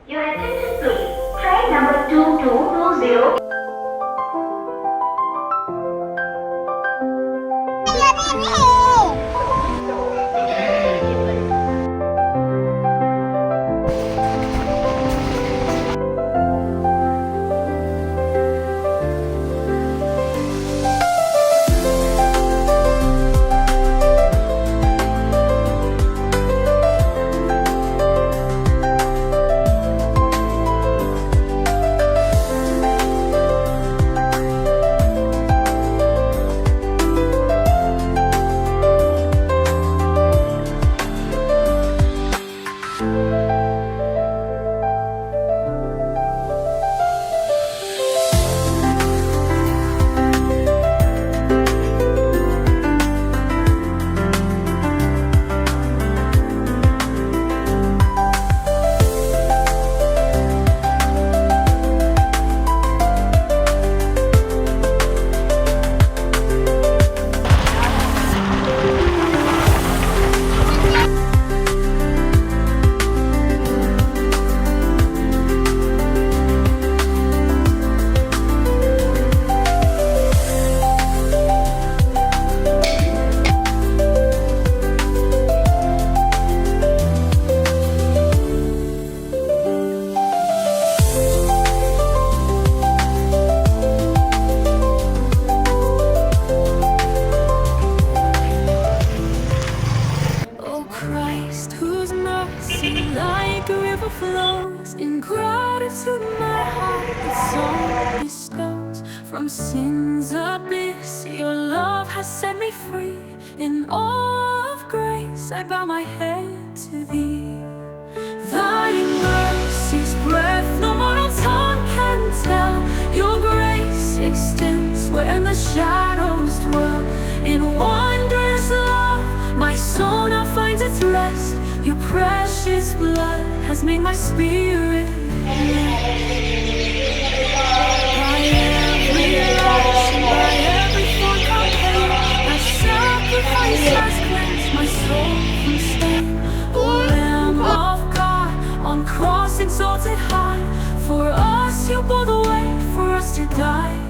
Your attention please. Train number 2220. Like a river flows in gratitude, my heart its song bestows. From sin's abyss, your love has set me free. In awe of grace, I bow my head to thee. Thy mercy's breath no mortal tongue can tell. Your grace extends where the shadows dwell. In wondrous love, my soul now finds its rest. Your precious blood has made my spirit blessed. By every action, by every thought compelled, thy sacrifice has cleansed my soul from stain. O Lamb of God, on cross exalted high, for us you bore the way, for us to die.